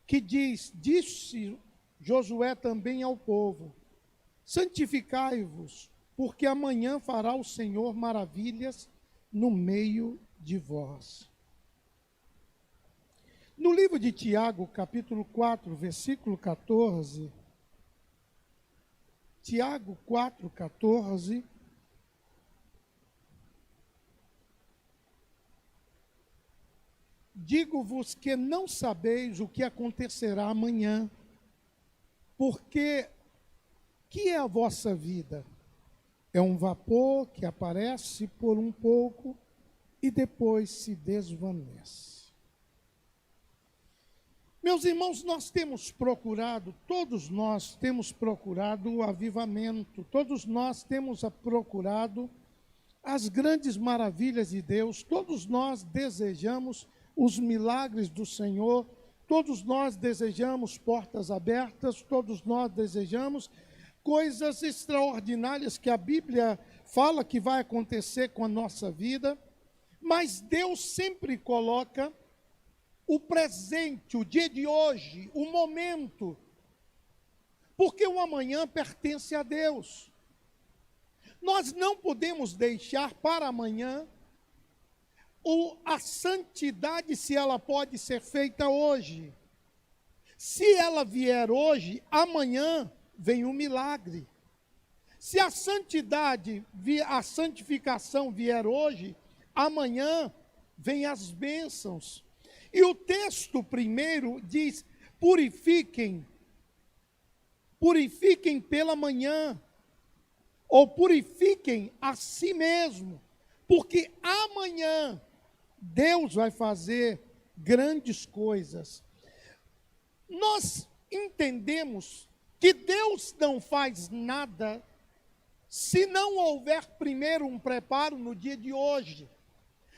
que diz: disse Josué também ao povo: santificai-vos, porque amanhã fará o Senhor maravilhas no meio de vós. No livro de Tiago, capítulo 4, versículo 14, Tiago 4, 14, digo-vos que não sabeis o que acontecerá amanhã, porque que é a vossa vida? É um vapor que aparece por um pouco e depois se desvanece. Meus irmãos, todos nós temos procurado o avivamento, todos nós temos procurado as grandes maravilhas de Deus, todos nós desejamos os milagres do Senhor, todos nós desejamos portas abertas, todos nós desejamos coisas extraordinárias que a Bíblia fala que vai acontecer com a nossa vida, mas Deus sempre coloca o presente, o dia de hoje, o momento, porque o amanhã pertence a Deus. Nós não podemos deixar para amanhã a santidade, se ela pode ser feita hoje. Se ela vier hoje, amanhã vem o milagre. Se a santificação vier hoje, amanhã vem as bênçãos. E o texto primeiro diz: purifiquem pela manhã, ou purifiquem a si mesmo, porque amanhã Deus vai fazer grandes coisas. Nós entendemos que Deus não faz nada se não houver primeiro um preparo no dia de hoje.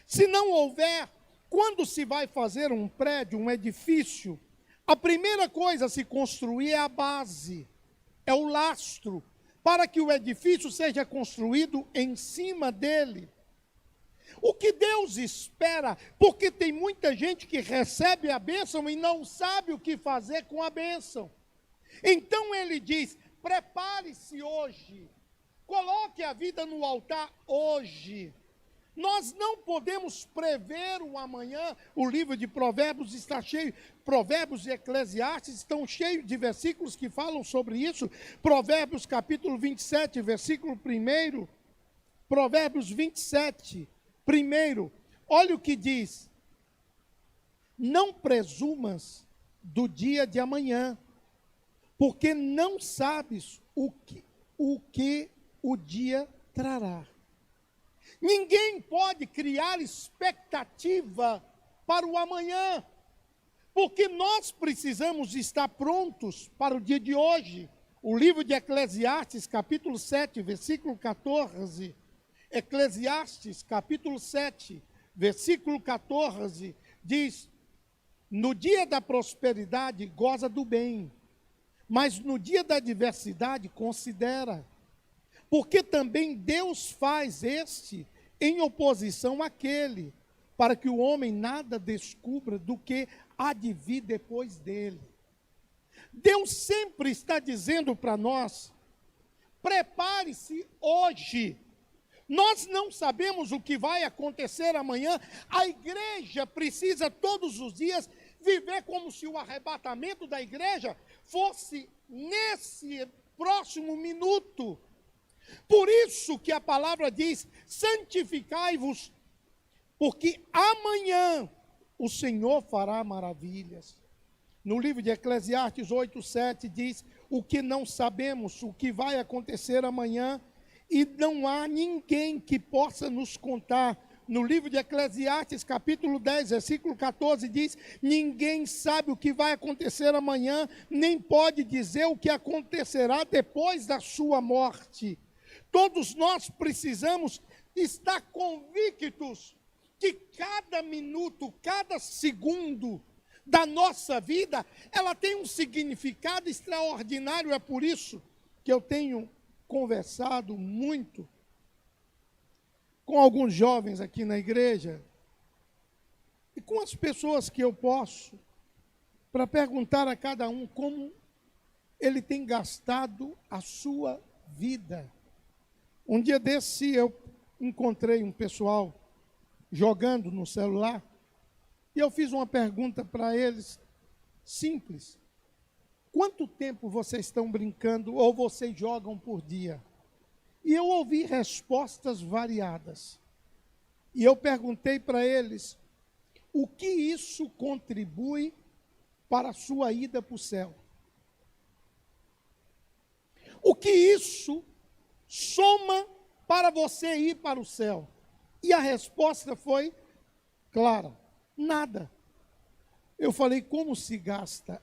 Se não houver, quando se vai fazer um prédio, um edifício, a primeira coisa a se construir é a base, é o lastro, para que o edifício seja construído em cima dele. O que Deus espera, porque tem muita gente que recebe a bênção e não sabe o que fazer com a bênção. Então ele diz: prepare-se hoje, coloque a vida no altar hoje. Nós não podemos prever o amanhã. O livro de Provérbios está cheio, Provérbios e Eclesiastes estão cheios de versículos que falam sobre isso. Provérbios capítulo 27, versículo 1. Provérbios 27, 1. Olha o que diz: não presumas do dia de amanhã, porque não sabes o que o dia trará. Ninguém pode criar expectativa para o amanhã, porque nós precisamos estar prontos para o dia de hoje. O livro de Eclesiastes, capítulo 7, versículo 14, Eclesiastes, capítulo 7, versículo 14, diz: no dia da prosperidade goza do bem, mas no dia da adversidade considera. Porque também Deus faz em oposição àquele, para que o homem nada descubra do que há de vir depois dele. Deus sempre está dizendo para nós: prepare-se hoje. Nós não sabemos o que vai acontecer amanhã. A igreja precisa todos os dias viver como se o arrebatamento da igreja fosse nesse próximo minuto. Por isso que a palavra diz: santificai-vos, porque amanhã o Senhor fará maravilhas. No livro de Eclesiastes 8:7 diz: o que não sabemos, o que vai acontecer amanhã, e não há ninguém que possa nos contar. No livro de Eclesiastes, capítulo 10, versículo 14, diz: ninguém sabe o que vai acontecer amanhã, nem pode dizer o que acontecerá depois da sua morte. Todos nós precisamos estar convictos que cada minuto, cada segundo da nossa vida, ela tem um significado extraordinário. É por isso que eu tenho conversado muito com alguns jovens aqui na igreja e com as pessoas que eu posso. para perguntar a cada um como ele tem gastado a sua vida. Um dia desse eu encontrei um pessoal jogando no celular e eu fiz uma pergunta para eles simples: quanto tempo vocês estão brincando ou vocês jogam por dia? E eu ouvi respostas variadas. E eu perguntei para eles: o que isso contribui para a sua ida para o céu? O que isso soma para você ir para o céu? E a resposta foi clara: nada. Eu falei: como se gasta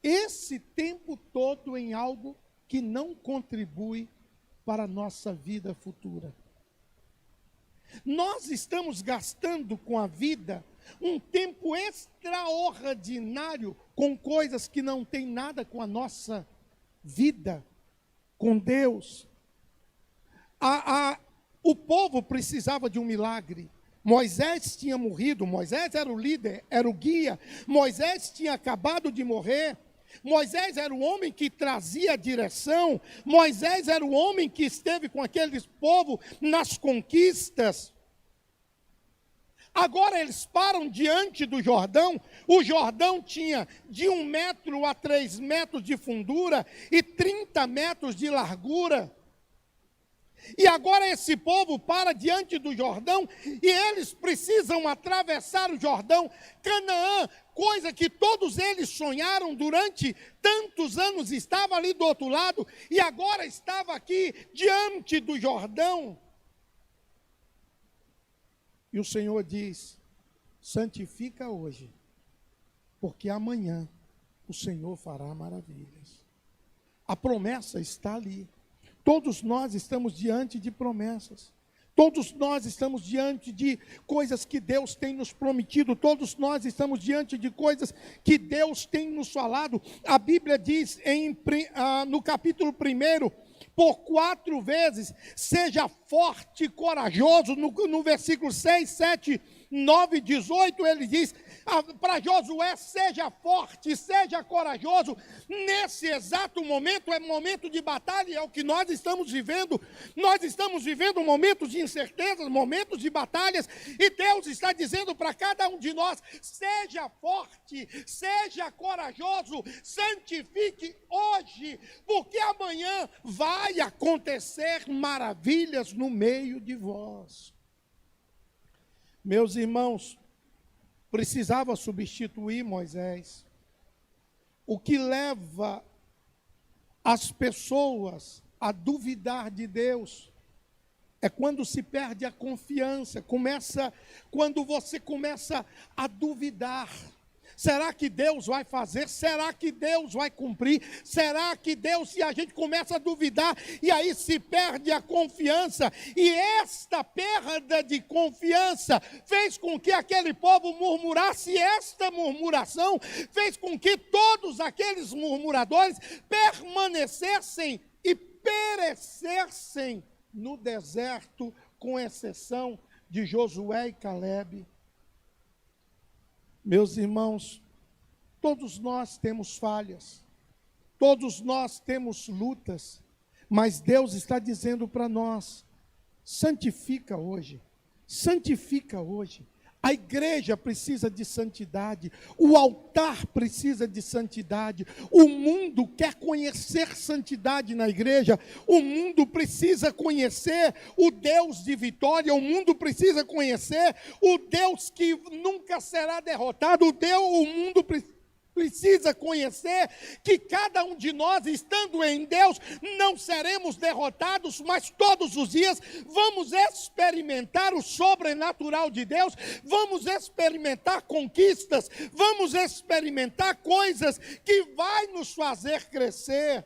esse tempo todo em algo que não contribui para a nossa vida futura? Nós estamos gastando com a vida um tempo extraordinário com coisas que não têm nada com a nossa vida, com Deus. O povo precisava de um milagre. Moisés tinha morrido, Moisés era o líder, era o guia. Moisés tinha acabado de morrer. Moisés era o homem que trazia a direção. Moisés era o homem que esteve com aquele povo nas conquistas. Agora eles param diante do Jordão. O Jordão tinha de 1 metro a 3 metros de fundura e 30 metros de largura. E agora esse povo para diante do Jordão e eles precisam atravessar o Jordão. Canaã, coisa que todos eles sonharam durante tantos anos, estava ali do outro lado e agora estava aqui diante do Jordão. E o Senhor diz: santifica hoje, porque amanhã o Senhor fará maravilhas. A promessa está ali. Todos nós estamos diante de promessas. Todos nós estamos diante de coisas que Deus tem nos prometido. Todos nós estamos diante de coisas que Deus tem nos falado. A Bíblia diz no capítulo 1, por 4 vezes: seja forte e corajoso. No versículo 6, 7, 9 e 18, ele diz para Josué: seja forte, seja corajoso. Nesse exato momento, é momento de batalha, é o que nós estamos vivendo. Nós estamos vivendo momentos de incertezas, momentos de batalhas, e Deus está dizendo para cada um de nós: seja forte, seja corajoso, santifique hoje, porque amanhã vai acontecer maravilhas no meio de vós. Meus irmãos, precisava substituir Moisés. O que leva as pessoas a duvidar de Deus é quando se perde a confiança, quando você começa a duvidar. Será que Deus vai fazer? Será que Deus vai cumprir? Será que Deus, se a gente começa a duvidar, e aí se perde a confiança, e esta perda de confiança fez com que aquele povo murmurasse, e esta murmuração fez com que todos aqueles murmuradores permanecessem e perecessem no deserto, com exceção de Josué e Calebe. Meus irmãos, todos nós temos falhas, todos nós temos lutas, mas Deus está dizendo para nós: santifica hoje, santifica hoje. A igreja precisa de santidade, o altar precisa de santidade, o mundo quer conhecer santidade na igreja, o mundo precisa conhecer o Deus de vitória, o mundo precisa conhecer o Deus que nunca será derrotado, o mundo precisa conhecer que cada um de nós, estando em Deus, não seremos derrotados, mas todos os dias vamos experimentar o sobrenatural de Deus, vamos experimentar conquistas, vamos experimentar coisas que vai nos fazer crescer.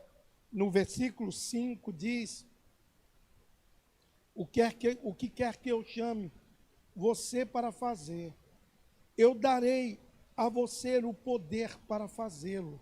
No versículo 5 diz: o que quer que eu chame você para fazer, eu darei a você o poder para fazê-lo.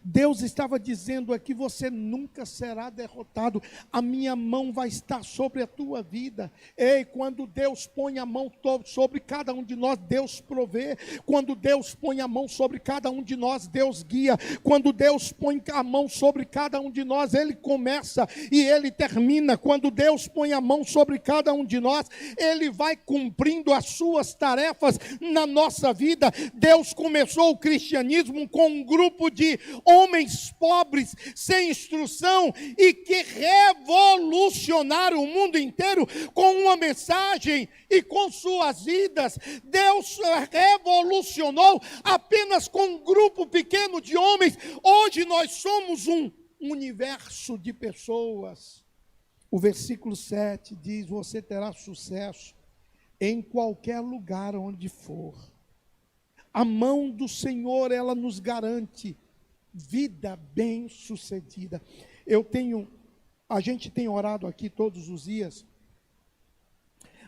Deus estava dizendo aqui: você nunca será derrotado, a minha mão vai estar sobre a tua vida. Ei, quando Deus põe a mão sobre cada um de nós, Deus provê. Quando Deus põe a mão sobre cada um de nós, Deus guia. Quando Deus põe a mão sobre cada um de nós, Ele começa e Ele termina. Quando Deus põe a mão sobre cada um de nós, Ele vai cumprindo as suas tarefas na nossa vida. Deus começou o cristianismo com um grupo de homens pobres, sem instrução, e que revolucionaram o mundo inteiro com uma mensagem e com suas vidas. Deus revolucionou apenas com um grupo pequeno de homens. Hoje nós somos um universo de pessoas. O versículo 7 diz: você terá sucesso em qualquer lugar onde for. A mão do Senhor, ela nos garante vida bem-sucedida. A gente tem orado aqui todos os dias.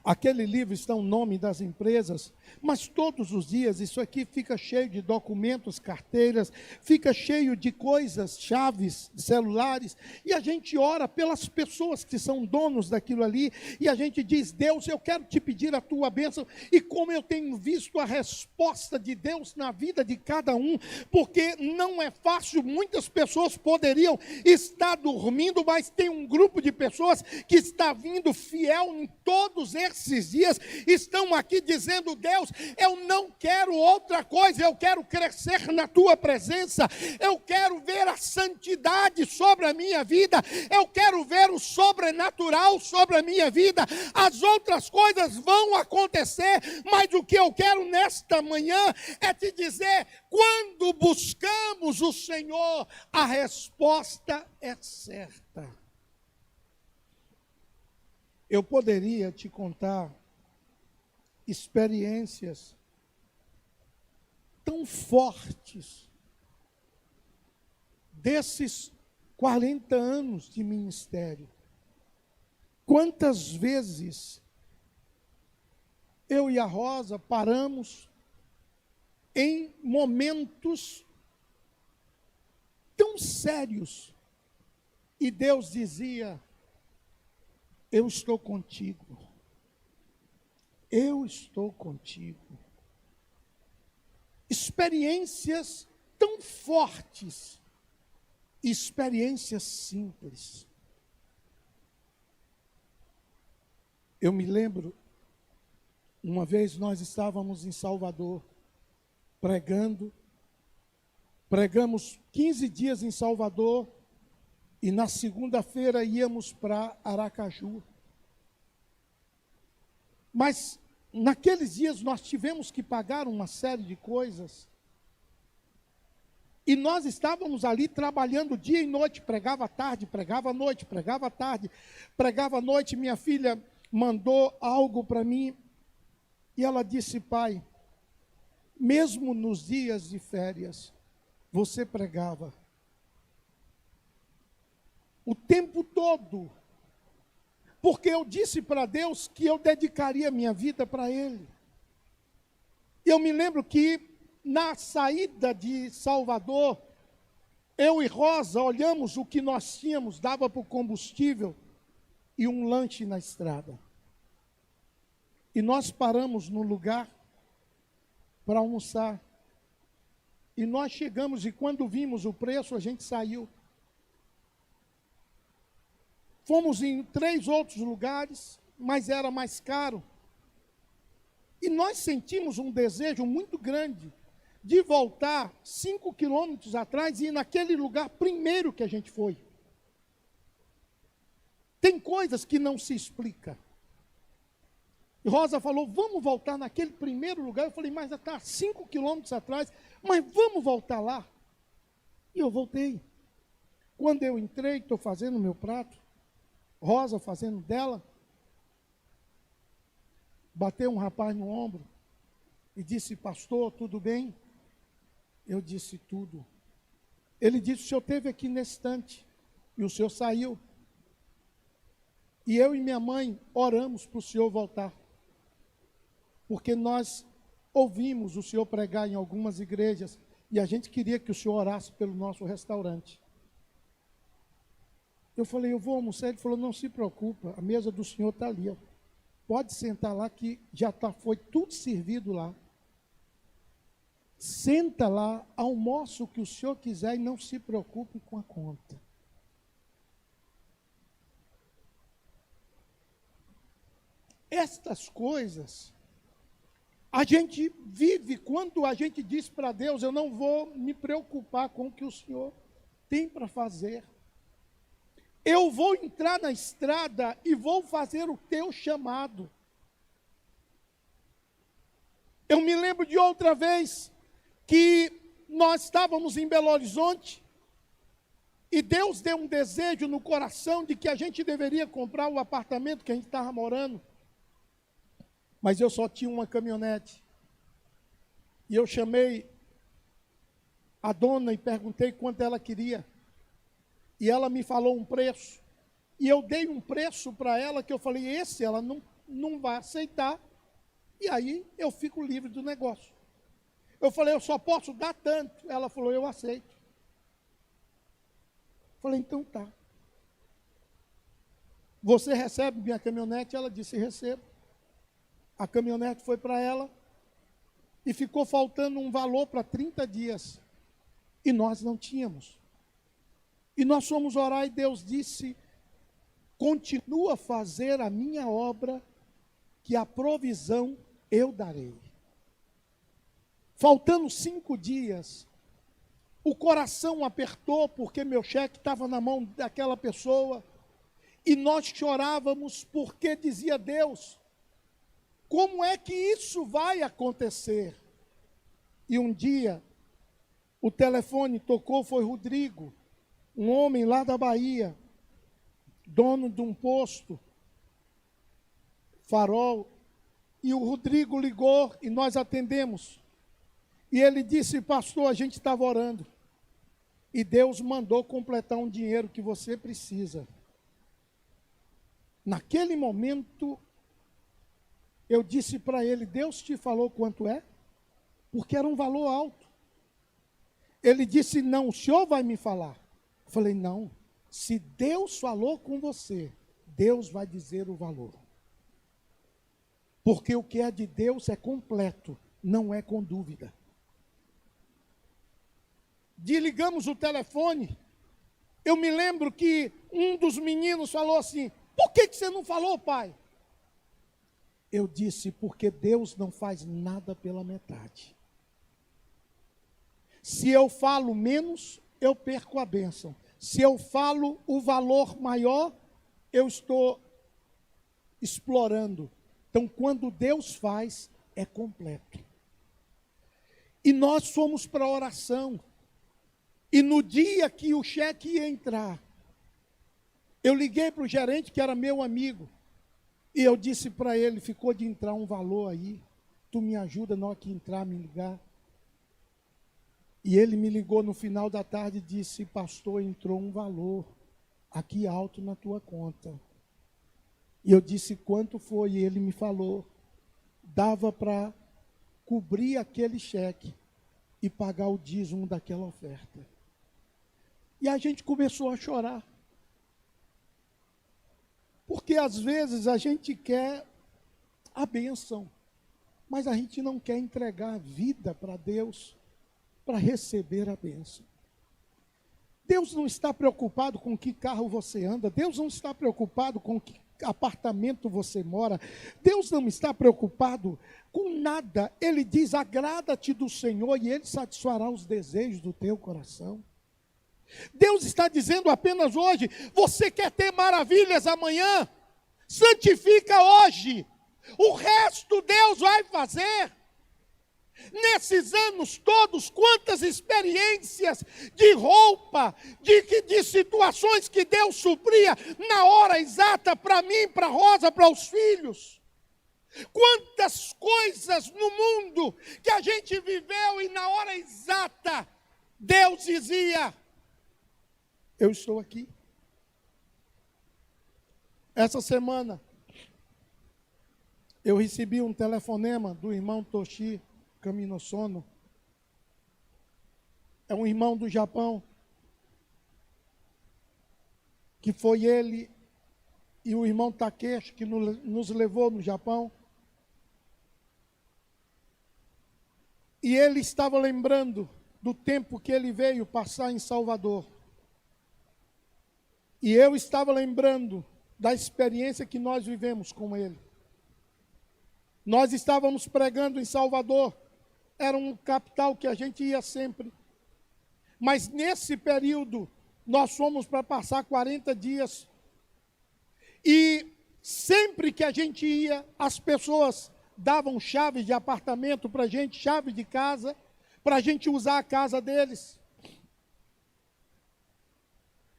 Aquele livro está o nome das empresas, mas todos os dias isso aqui fica cheio de documentos, carteiras, fica cheio de coisas, chaves, celulares, e a gente ora pelas pessoas que são donos daquilo ali, e a gente diz: Deus, eu quero te pedir a tua bênção. E como eu tenho visto a resposta de Deus na vida de cada um, porque não é fácil, muitas pessoas poderiam estar dormindo, mas tem um grupo de pessoas que está vindo fiel em todos esses dias, estão aqui dizendo: Deus, eu não quero outra coisa, eu quero crescer na tua presença, eu quero ver a santidade sobre a minha vida, eu quero ver o sobrenatural sobre a minha vida. As outras coisas vão acontecer, mas o que eu quero nesta manhã é te dizer: quando buscamos o Senhor, a resposta é certa. Eu poderia te contar experiências tão fortes desses 40 anos de ministério. Quantas vezes eu e a Rosa paramos em momentos tão sérios e Deus dizia: eu estou contigo. Eu estou contigo. Experiências tão fortes, experiências simples. Eu me lembro, uma vez nós estávamos em Salvador, pregamos 15 dias em Salvador, e na segunda-feira íamos para Aracaju. Mas naqueles dias nós tivemos que pagar uma série de coisas. E nós estávamos ali trabalhando dia e noite, pregava tarde, pregava noite, pregava tarde, pregava noite. Minha filha mandou algo para mim e ela disse: pai, mesmo nos dias de férias, você pregava o tempo todo, porque eu disse para Deus que eu dedicaria minha vida para Ele. Eu me lembro que na saída de Salvador, eu e Rosa olhamos o que nós tínhamos, dava para o combustível e um lanche na estrada. E nós paramos no lugar para almoçar. E nós chegamos, e quando vimos o preço, a gente saiu. Fomos em 3 outros lugares, mas era mais caro. E nós sentimos um desejo muito grande de voltar 5 quilômetros atrás e ir naquele lugar primeiro que a gente foi. Tem coisas que não se explica. E Rosa falou: vamos voltar naquele primeiro lugar. Eu falei: mas está 5 quilômetros atrás, mas vamos voltar lá. E eu voltei. Quando eu entrei, estou fazendo meu prato, Rosa fazendo dela, bateu um rapaz no ombro e disse: pastor, tudo bem? Eu disse: tudo. Ele disse: o senhor esteve aqui nesse instante e o senhor saiu. E eu e minha mãe oramos para o senhor voltar, porque nós ouvimos o senhor pregar em algumas igrejas E a gente queria que o senhor orasse pelo nosso restaurante. Eu falei, eu vou almoçar. Ele falou, não se preocupa, a mesa do senhor está ali. Ó. Pode sentar lá que já foi tudo servido lá. Senta lá, almoça o que o senhor quiser e não se preocupe com a conta. Estas coisas, a gente vive quando a gente diz para Deus, eu não vou me preocupar com o que o Senhor tem para fazer. Eu vou entrar na estrada e vou fazer o teu chamado. Eu me lembro de outra vez que nós estávamos em Belo Horizonte e Deus deu um desejo no coração de que a gente deveria comprar o apartamento que a gente estava morando. Mas eu só tinha uma caminhonete. E eu chamei a dona e perguntei quanto ela queria. E ela me falou um preço. E eu dei um preço para ela que eu falei, esse ela não vai aceitar. E aí eu fico livre do negócio. Eu falei, eu só posso dar tanto. Ela falou, eu aceito. Falei, então tá. Você recebe minha caminhonete? Ela disse, recebo. A caminhonete foi para ela e ficou faltando um valor para 30 dias. E nós não tínhamos. E nós fomos orar e Deus disse, continua a fazer a minha obra, que a provisão eu darei. Faltando 5 dias, o coração apertou porque meu cheque estava na mão daquela pessoa. E nós chorávamos porque dizia Deus, como é que isso vai acontecer? E um dia, o telefone tocou, foi Rodrigo, um homem lá da Bahia, dono de um posto, Farol, e o Rodrigo ligou e nós atendemos. E ele disse, pastor, a gente estava orando, e Deus mandou completar um dinheiro que você precisa. Naquele momento, eu disse para ele, Deus te falou quanto é? Porque era um valor alto. Ele disse, não, o senhor vai me falar. Eu falei, não, se Deus falou com você, Deus vai dizer o valor. Porque o que é de Deus é completo, não é com dúvida. Desligamos o telefone, eu me lembro que um dos meninos falou assim, por que você não falou, pai? Eu disse, porque Deus não faz nada pela metade. Se eu falo menos, eu perco a bênção. Se eu falo o valor maior, eu estou explorando. Então, quando Deus faz, é completo. E nós fomos para a oração. E no dia que o cheque ia entrar, eu liguei para o gerente, que era meu amigo. E eu disse para ele, ficou de entrar um valor aí, tu me ajuda na hora que entrar, me ligar. E ele me ligou no final da tarde e disse, pastor, entrou um valor aqui alto na tua conta. E eu disse, quanto foi? E ele me falou, dava para cobrir aquele cheque e pagar o dízimo daquela oferta. E a gente começou a chorar. Porque às vezes a gente quer a bênção, mas a gente não quer entregar a vida para Deus, para receber a bênção. Deus não está preocupado com que carro você anda, Deus não está preocupado com que apartamento você mora, Deus não está preocupado com nada. Ele diz, agrada-te do Senhor e Ele satisfará os desejos do teu coração. Deus está dizendo apenas hoje, você quer ter maravilhas amanhã? Santifica hoje, o resto Deus vai fazer. Nesses anos todos, quantas experiências de roupa, de situações que Deus supria na hora exata para mim, para Rosa, para os filhos. Quantas coisas no mundo que a gente viveu e na hora exata, Deus dizia, eu estou aqui. Essa semana, eu recebi um telefonema do irmão Toshi Caminosono. é um irmão do Japão, que foi ele e o irmão Takeshi que nos levou no Japão. E ele estava lembrando do tempo que ele veio passar em Salvador. E eu estava lembrando da experiência que nós vivemos com ele. Nós estávamos pregando em Salvador, era um capital que a gente ia sempre. Mas nesse período, nós fomos para passar 40 dias. E sempre que a gente ia, as pessoas davam chaves de apartamento para a gente, chave de casa, para a gente usar a casa deles.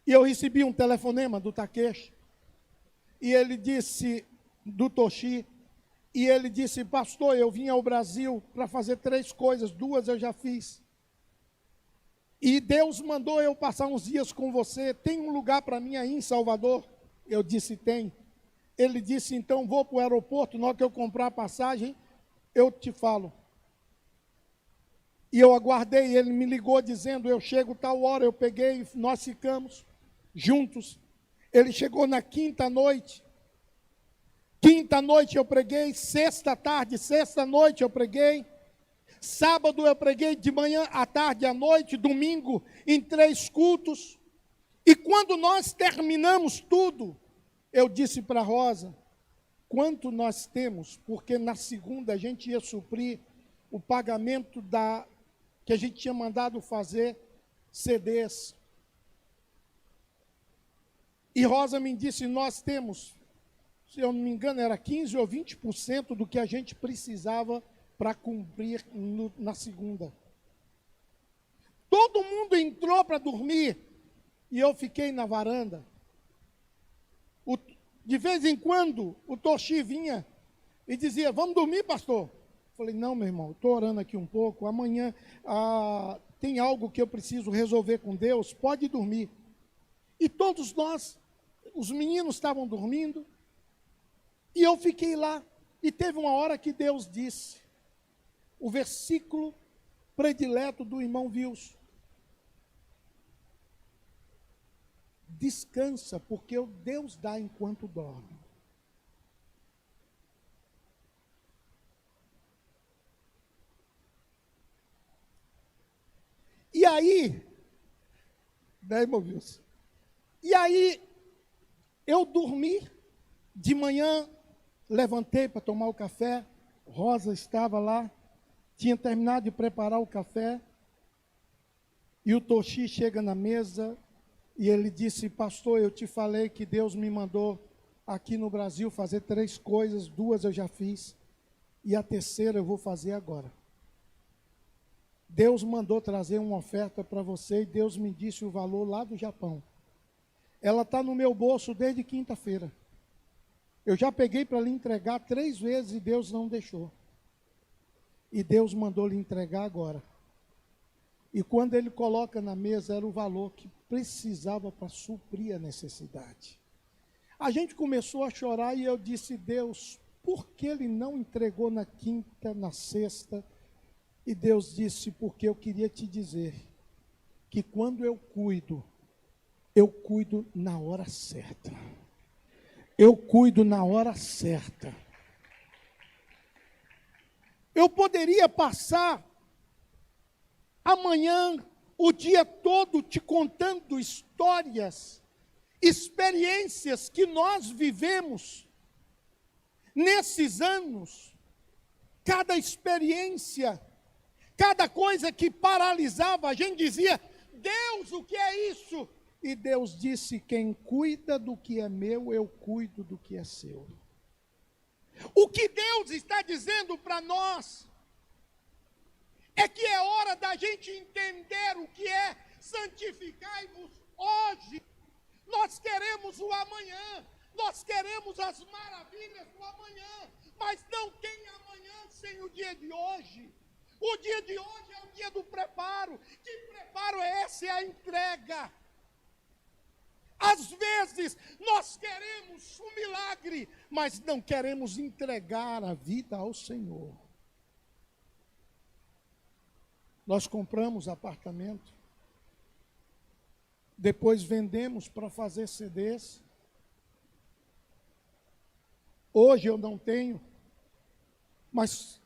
E eu recebi um telefonema do Takeshi, e ele disse, do Toshi, e ele disse: pastor, eu vim ao Brasil para fazer 3 coisas, 2 eu já fiz. E Deus mandou eu passar uns dias com você, tem um lugar para mim aí em Salvador? Eu disse: tem. Ele disse: então vou para o aeroporto, na hora que eu comprar a passagem, eu te falo. E eu aguardei, ele me ligou dizendo: eu chego tal hora, eu peguei, nós ficamos juntos. Ele chegou na quinta noite eu preguei, sexta noite eu preguei, sábado eu preguei de manhã, à tarde, à noite, domingo, em 3 cultos. E quando nós terminamos tudo, eu disse para Rosa: quanto nós temos? Porque na segunda a gente ia suprir o pagamento que a gente tinha mandado fazer CDs. E Rosa me disse: nós temos, se eu não me engano, era 15% ou 20% do que a gente precisava para cumprir na segunda. Todo mundo entrou para dormir e eu fiquei na varanda. De vez em quando, o Toshi vinha e dizia: vamos dormir, pastor? Eu falei: não, meu irmão, estou orando aqui um pouco, amanhã tem algo que eu preciso resolver com Deus, pode dormir. E todos nós, os meninos estavam dormindo, e eu fiquei lá. E teve uma hora que Deus disse, o versículo predileto do irmão Wilson: descansa, porque o Deus dá enquanto dorme. E aí, né, irmão Wilson? E aí, eu dormi, de manhã, levantei para tomar o café, Rosa estava lá, tinha terminado de preparar o café, e o Toshi chega na mesa, e ele disse: pastor, eu te falei que Deus me mandou aqui no Brasil fazer 3 coisas, 2 eu já fiz, e a terceira eu vou fazer agora. Deus mandou trazer uma oferta para você, e Deus me disse o valor lá do Japão. Ela está no meu bolso desde quinta-feira. Eu já peguei para lhe entregar 3 vezes e Deus não deixou. E Deus mandou lhe entregar agora. E quando ele coloca na mesa, era o valor que precisava para suprir a necessidade. A gente começou a chorar e eu disse: Deus, por que ele não entregou na quinta, na sexta? E Deus disse: porque eu queria te dizer que quando eu cuido na hora certa. Eu cuido na hora certa. Eu poderia passar amanhã o dia todo te contando histórias, experiências que nós vivemos nesses anos. Cada experiência, cada coisa que paralisava, a gente dizia: Deus, o que é isso? E Deus disse: quem cuida do que é meu, eu cuido do que é seu. O que Deus está dizendo para nós é que é hora da gente entender o que é santificai-vos hoje. Nós queremos o amanhã, nós queremos as maravilhas do amanhã, mas não tem amanhã sem o dia de hoje. O dia de hoje é o dia do preparo. Que preparo é esse? É a entrega. Às vezes nós queremos um milagre, mas não queremos entregar a vida ao Senhor. Nós compramos apartamento, depois vendemos para fazer CDs. Hoje eu não tenho, mas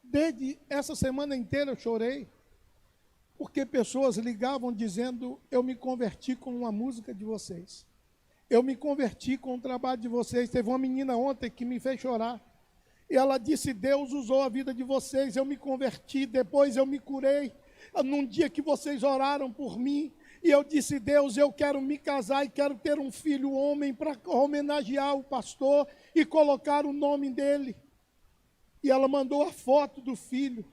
desde essa semana inteira eu chorei, porque pessoas ligavam dizendo: eu me converti com uma música de vocês, eu me converti com o trabalho de vocês. Teve uma menina ontem que me fez chorar, e ela disse: Deus usou a vida de vocês, eu me converti, depois eu me curei, num dia que vocês oraram por mim, e eu disse: Deus, eu quero me casar e quero ter um filho homem para homenagear o pastor e colocar o nome dele. E ela mandou a foto do filho.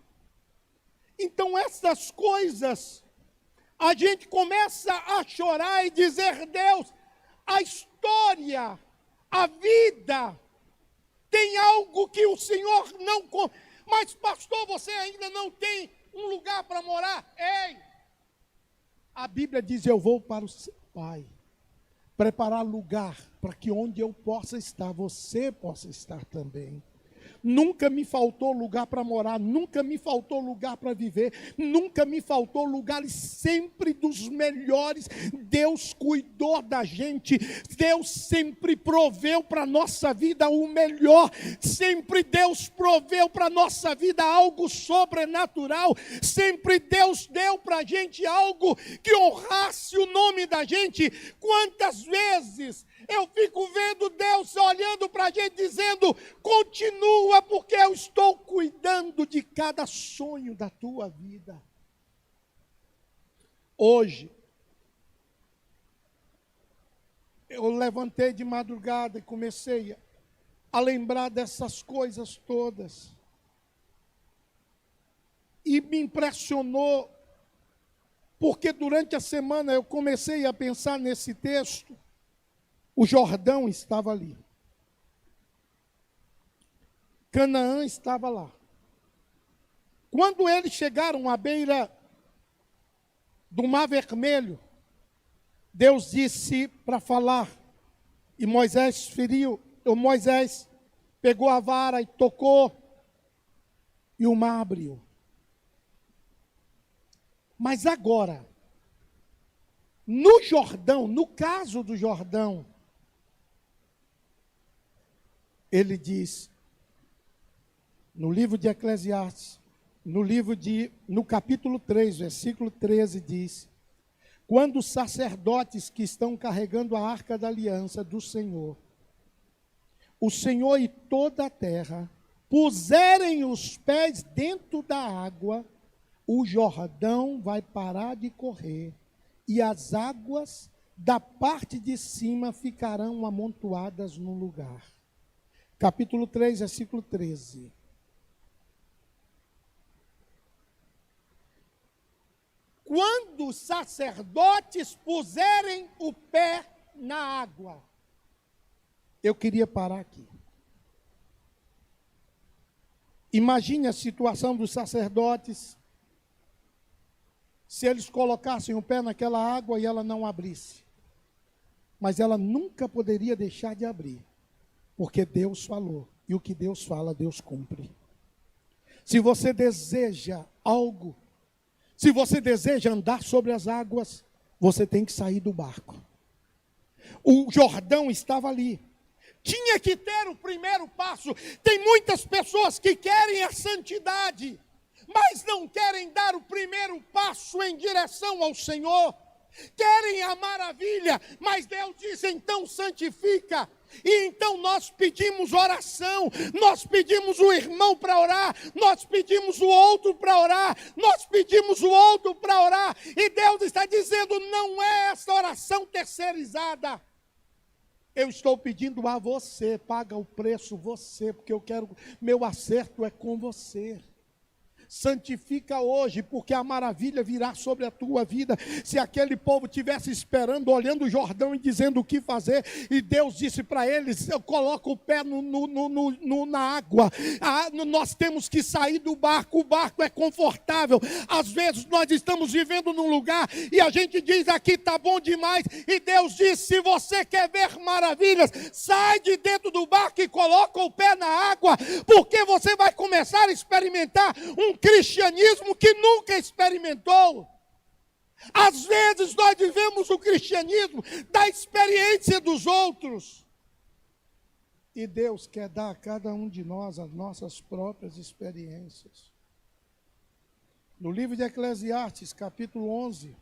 Então essas coisas, a gente começa a chorar e dizer: Deus, a história, a vida, tem algo que o Senhor não... Mas pastor, você ainda não tem um lugar para morar? Ei! A Bíblia diz: eu vou para o Pai, preparar lugar para que onde eu possa estar, você possa estar também. Nunca me faltou lugar para morar, nunca me faltou lugar para viver, nunca me faltou lugares, sempre dos melhores. Deus cuidou da gente, Deus sempre proveu para a nossa vida o melhor, sempre Deus proveu para a nossa vida algo sobrenatural, sempre Deus deu para a gente algo que honrasse o nome da gente. Quantas vezes eu fico vendo Deus olhando para a gente dizendo: continua, porque eu estou cuidando de cada sonho da tua vida. Hoje, eu levantei de madrugada e comecei a lembrar dessas coisas todas. E me impressionou, porque durante a semana eu comecei a pensar nesse texto. O Jordão estava ali. Canaã estava lá. Quando eles chegaram à beira do Mar Vermelho, Deus disse para falar, e Moisés pegou a vara e tocou, e o mar abriu. Mas agora, no Jordão, no caso do Jordão, ele diz, no livro de Eclesiastes, no capítulo 3, versículo 13, diz: quando os sacerdotes que estão carregando a arca da aliança do Senhor, o Senhor e toda a terra, puserem os pés dentro da água, o Jordão vai parar de correr, e as águas da parte de cima ficarão amontoadas no lugar. Capítulo 3, versículo 13. Quando os sacerdotes puserem o pé na água. Eu queria parar aqui. Imagine a situação dos sacerdotes, se eles colocassem o pé naquela água e ela não abrisse. Mas ela nunca poderia deixar de abrir, porque Deus falou, e o que Deus fala, Deus cumpre. Se você deseja algo, se você deseja andar sobre as águas, você tem que sair do barco. O Jordão estava ali. Tinha que ter o primeiro passo. Tem muitas pessoas que querem a santidade, mas não querem dar o primeiro passo em direção ao Senhor. Querem a maravilha, mas Deus diz: então santifica. E então nós pedimos oração, nós pedimos o irmão para orar, nós pedimos o outro para orar, nós pedimos o outro para orar, e Deus está dizendo: não é essa oração terceirizada. Eu estou pedindo a você, paga o preço você, porque eu quero, meu acerto é com você. Santifica hoje, porque a maravilha virá sobre a tua vida. Se aquele povo tivesse esperando, olhando o Jordão e dizendo o que fazer, e Deus disse para eles: eu coloco o pé na água. Nós temos que sair do barco. O barco é confortável. Às vezes nós estamos vivendo num lugar e a gente diz: aqui está bom demais, e Deus diz: se você quer ver maravilhas, sai de dentro do barco e coloca o pé na água, porque você vai começar a experimentar um cristianismo que nunca experimentou. Às vezes nós vivemos o cristianismo da experiência dos outros. E Deus quer dar a cada um de nós as nossas próprias experiências. No livro de Eclesiastes, capítulo 11,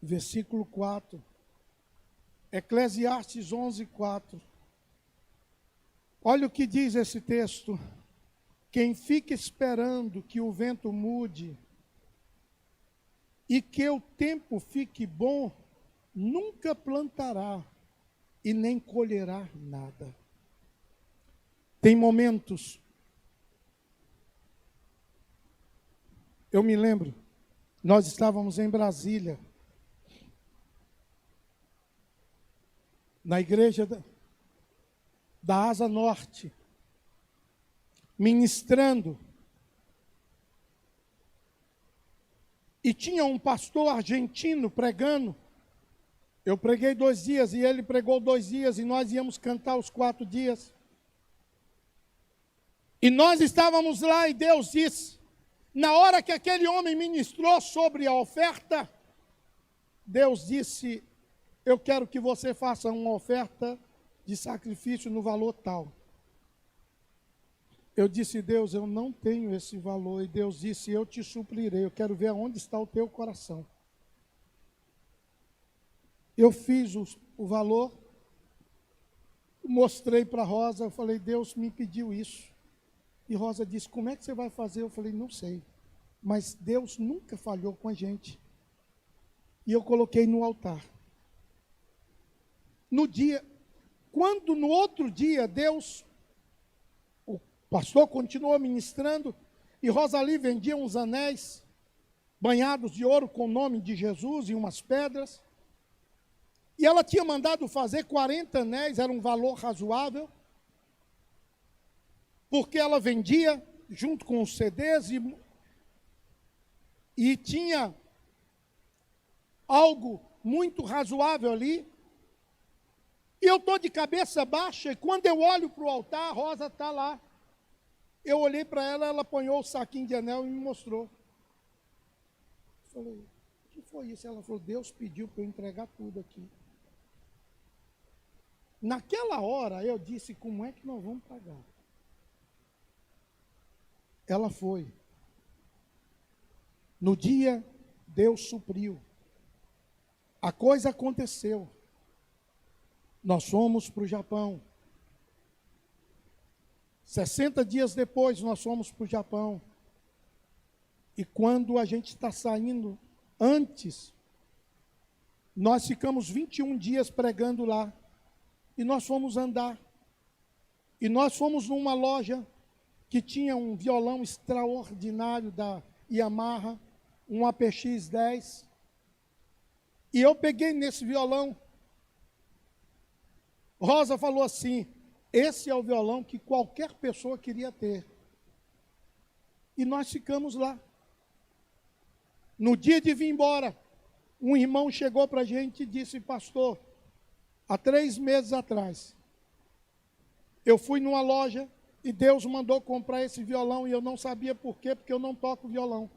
versículo 4. Eclesiastes 11, 4. Olha o que diz esse texto. Quem fica esperando que o vento mude e que o tempo fique bom, nunca plantará e nem colherá nada. Tem momentos, eu me lembro, nós estávamos em Brasília, na igreja da Asa Norte, ministrando, e tinha um pastor argentino pregando. Eu preguei 2 dias e ele pregou 2 dias e nós íamos cantar os 4 dias. E nós estávamos lá e Deus disse, na hora que aquele homem ministrou sobre a oferta, Deus disse, eu quero que você faça uma oferta de sacrifício no valor tal. Eu disse, Deus, eu não tenho esse valor. E Deus disse, eu te suplirei, eu quero ver aonde está o teu coração. Eu fiz o valor, mostrei para Rosa, eu falei, Deus me pediu isso. E Rosa disse, como é que você vai fazer? Eu falei, não sei. Mas Deus nunca falhou com a gente. E eu coloquei no altar. No outro dia, Deus, o pastor continuou ministrando, e Rosali vendia uns anéis banhados de ouro com o nome de Jesus e umas pedras. E ela tinha mandado fazer 40 anéis, era um valor razoável, porque ela vendia junto com os CDs e tinha algo muito razoável ali. E eu estou de cabeça baixa, e quando eu olho para o altar, a Rosa está lá. Eu olhei para ela, ela apanhou o saquinho de anel e me mostrou. Eu falei, o que foi isso? Ela falou, Deus pediu para eu entregar tudo aqui. Naquela hora, eu disse, como é que nós vamos pagar? Ela foi. No dia, Deus supriu. A coisa aconteceu. Nós fomos para o Japão. 60 dias depois, nós fomos para o Japão. E quando a gente está saindo, antes, nós ficamos 21 dias pregando lá. E nós fomos andar. E nós fomos numa loja que tinha um violão extraordinário da Yamaha, um APX-10. E eu peguei nesse violão. Rosa falou assim, esse é o violão que qualquer pessoa queria ter. E nós ficamos lá. No dia de vir embora, um irmão chegou para a gente e disse, pastor, há 3 meses atrás, eu fui numa loja e Deus mandou comprar esse violão e eu não sabia por quê, porque eu não toco violão.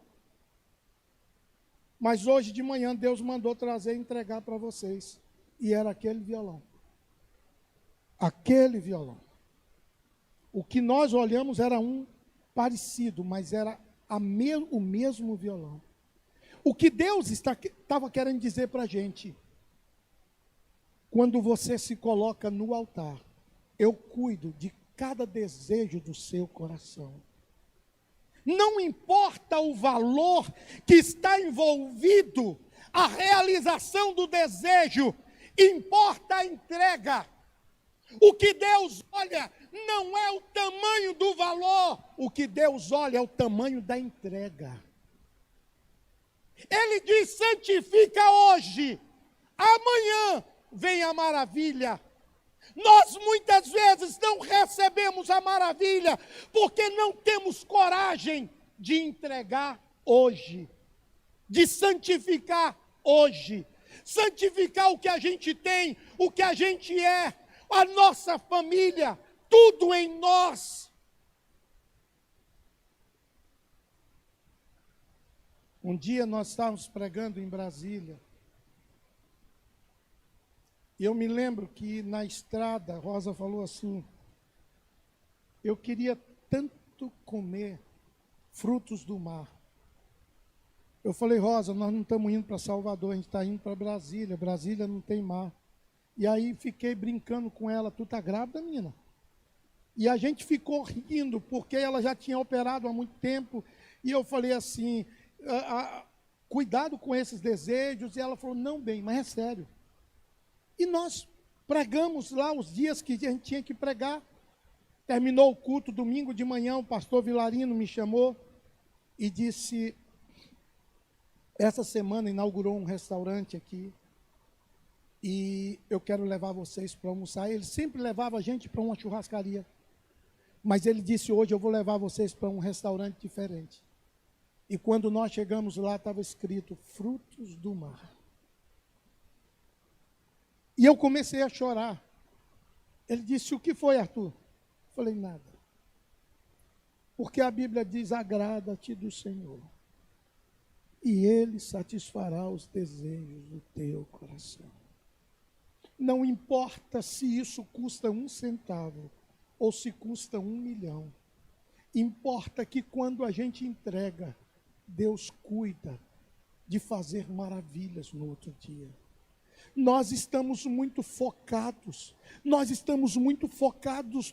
Mas hoje de manhã Deus mandou trazer e entregar para vocês. E era aquele violão. Aquele violão. O que nós olhamos era um parecido, mas era o mesmo violão. O que Deus estava querendo dizer para a gente, quando você se coloca no altar, eu cuido de cada desejo do seu coração. Não importa o valor que está envolvido, a realização do desejo, importa a entrega. O que Deus olha não é o tamanho do valor, o que Deus olha é o tamanho da entrega. Ele diz, santifica hoje, amanhã vem a maravilha. Nós muitas vezes não recebemos a maravilha, porque não temos coragem de entregar hoje, de santificar hoje, santificar o que a gente tem, o que a gente é, a nossa família, tudo em nós. Um dia nós estávamos pregando em Brasília. E eu me lembro que na estrada, a Rosa falou assim, eu queria tanto comer frutos do mar. Eu falei, Rosa, nós não estamos indo para Salvador, a gente está indo para Brasília. Brasília não tem mar. E aí fiquei brincando com ela, tu está grávida, menina? E a gente ficou rindo, porque ela já tinha operado há muito tempo. E eu falei assim, cuidado com esses desejos. E ela falou, não, bem, mas é sério. E nós pregamos lá os dias que a gente tinha que pregar. Terminou o culto, domingo de manhã, o pastor Vilarino me chamou e disse, essa semana inaugurou um restaurante aqui e eu quero levar vocês para almoçar. Ele sempre levava a gente para uma churrascaria, mas ele disse, hoje eu vou levar vocês para um restaurante diferente. E quando nós chegamos lá, estava escrito, frutos do mar. E eu comecei a chorar. Ele disse, o que foi, Arthur? Eu falei, nada. Porque a Bíblia diz, agrada-te do Senhor, e Ele satisfará os desejos do teu coração. Não importa se isso custa 1 centavo, ou se custa 1 milhão. Importa que quando a gente entrega, Deus cuida de fazer maravilhas no outro dia. Nós estamos muito focados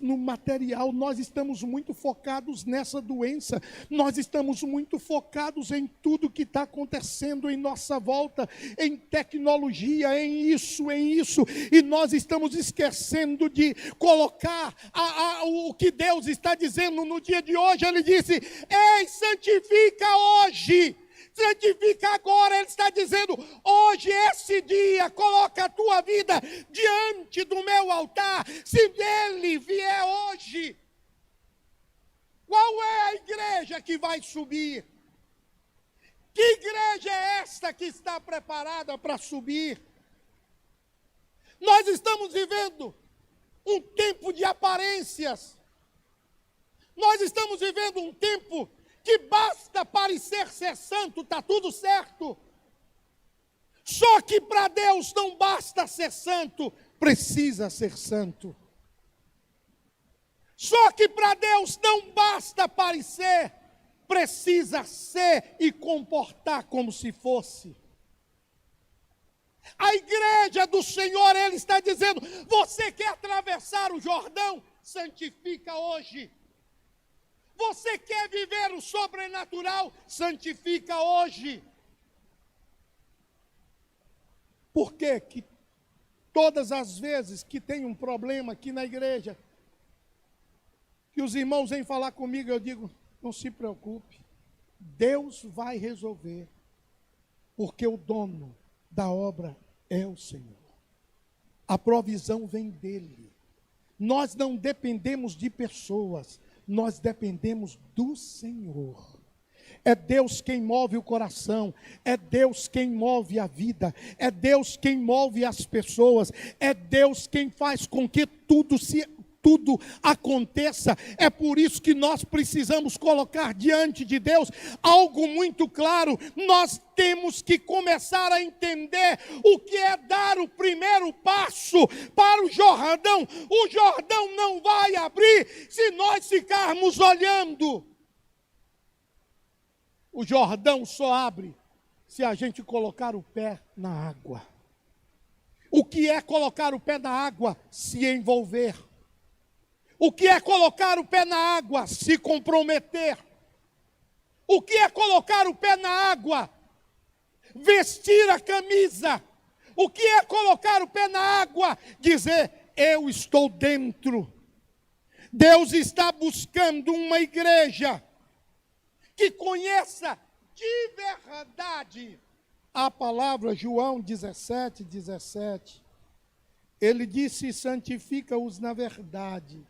no material, nós estamos muito focados nessa doença, nós estamos muito focados em tudo que está acontecendo em nossa volta, em tecnologia, em isso, e nós estamos esquecendo de colocar o que Deus está dizendo no dia de hoje. Ele disse, ei, santifica hoje. Santifica agora, Ele está dizendo, hoje, esse dia, coloca a tua vida diante do meu altar, se Ele vier hoje. Qual é a igreja que vai subir? Que igreja é esta que está preparada para subir? Nós estamos vivendo um tempo de aparências, nós estamos vivendo um tempo que basta parecer ser santo, está tudo certo. Só que para Deus não basta ser santo, precisa ser santo. Só que para Deus não basta parecer, precisa ser e comportar como se fosse. A igreja do Senhor, Ele está dizendo, você quer atravessar o Jordão? Santifica hoje. Você quer viver o sobrenatural? Santifica hoje. Por que que todas as vezes que tem um problema aqui na igreja, que os irmãos vêm falar comigo, eu digo, não se preocupe, Deus vai resolver, porque o dono da obra é o Senhor. A provisão vem dEle. Nós não dependemos de pessoas, nós dependemos do Senhor. É Deus quem move o coração, é Deus quem move a vida, é Deus quem move as pessoas, é Deus quem faz com que tudo aconteça. É por isso que nós precisamos colocar diante de Deus algo muito claro. Nós temos que começar a entender o que é dar o primeiro passo para o Jordão. O Jordão não vai abrir se nós ficarmos olhando. O Jordão só abre se a gente colocar o pé na água. O que é colocar o pé na água? Se envolver. O que é colocar o pé na água? Se comprometer. O que é colocar o pé na água? Vestir a camisa. O que é colocar o pé na água? Dizer, eu estou dentro. Deus está buscando uma igreja que conheça de verdade a palavra. João 17:17. Ele disse, santifica-os na verdade.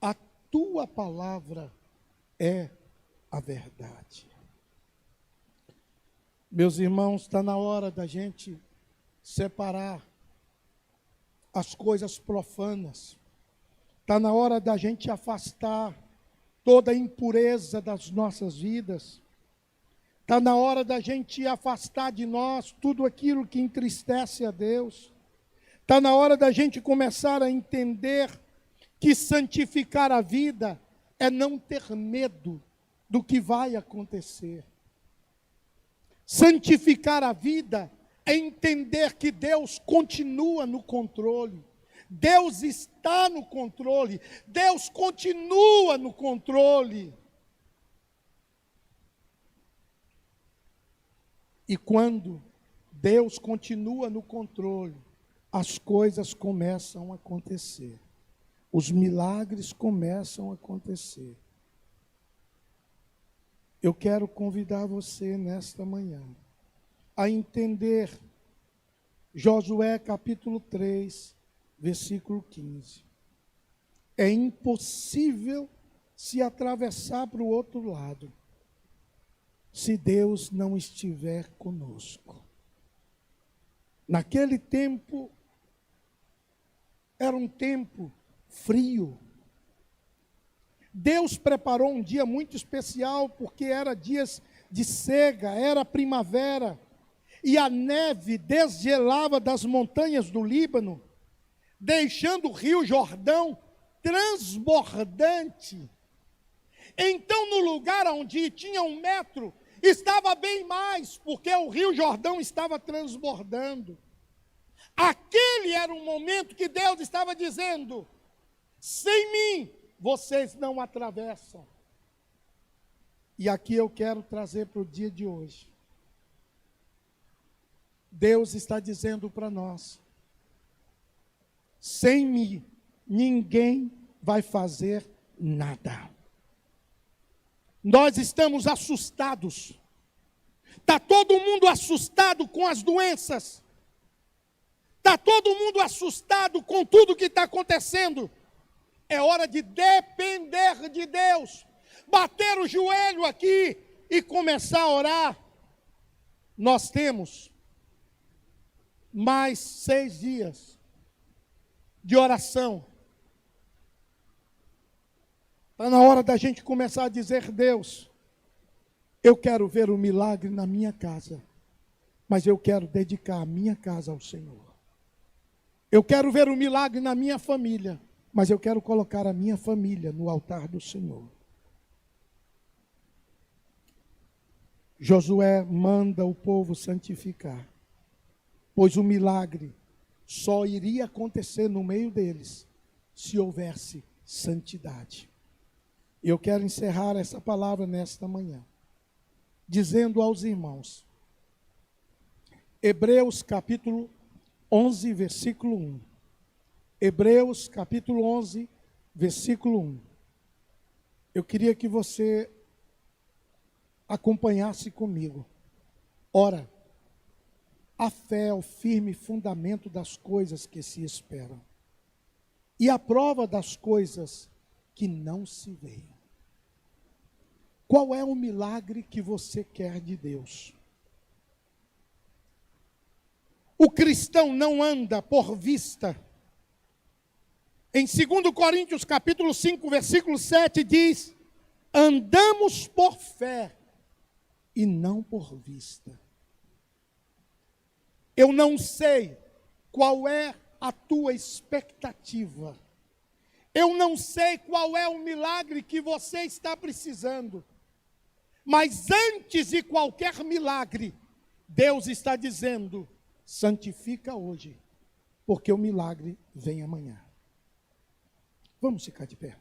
A tua palavra é a verdade. Meus irmãos, está na hora da gente separar as coisas profanas. Está na hora da gente afastar toda a impureza das nossas vidas. Está na hora da gente afastar de nós tudo aquilo que entristece a Deus. Está na hora da gente começar a entender que santificar a vida é não ter medo do que vai acontecer. Santificar a vida é entender que Deus continua no controle. Deus está no controle. Deus continua no controle. E quando Deus continua no controle, as coisas começam a acontecer. Os milagres começam a acontecer. Eu quero convidar você nesta manhã a entender Josué capítulo 3, versículo 15. É impossível se atravessar para o outro lado se Deus não estiver conosco. Naquele tempo, era um tempo frio. Deus preparou um dia muito especial, porque era dias de cega, era primavera, e a neve desgelava das montanhas do Líbano, deixando o rio Jordão transbordante. Então, no lugar onde tinha 1 metro, estava bem mais, porque o rio Jordão estava transbordando. Aquele era um momento que Deus estava dizendo: sem mim, vocês não atravessam. E aqui eu quero trazer para o dia de hoje. Deus está dizendo para nós: sem mim, ninguém vai fazer nada. Nós estamos assustados. Está todo mundo assustado com as doenças. Está todo mundo assustado com tudo que está acontecendo. É hora de depender de Deus. Bater o joelho aqui e começar a orar. Nós temos mais 6 dias de oração. Está na hora da gente começar a dizer: Deus, eu quero ver o milagre na minha casa, mas eu quero dedicar a minha casa ao Senhor. Eu quero ver o milagre na minha família, mas eu quero colocar a minha família no altar do Senhor. Josué manda o povo santificar, pois o milagre só iria acontecer no meio deles se houvesse santidade. E eu quero encerrar essa palavra nesta manhã, dizendo aos irmãos, Hebreus capítulo 11, versículo 1. Hebreus capítulo 11, versículo 1. Eu queria que você acompanhasse comigo. Ora, a fé é o firme fundamento das coisas que se esperam, e a prova das coisas que não se veem. Qual é o milagre que você quer de Deus? O cristão não anda por vista. Em 2 Coríntios capítulo 5, versículo 7 diz: andamos por fé e não por vista. Eu não sei qual é a tua expectativa. Eu não sei qual é o milagre que você está precisando. Mas antes de qualquer milagre, Deus está dizendo: santifica hoje, porque o milagre vem amanhã. Vamos ficar de pé.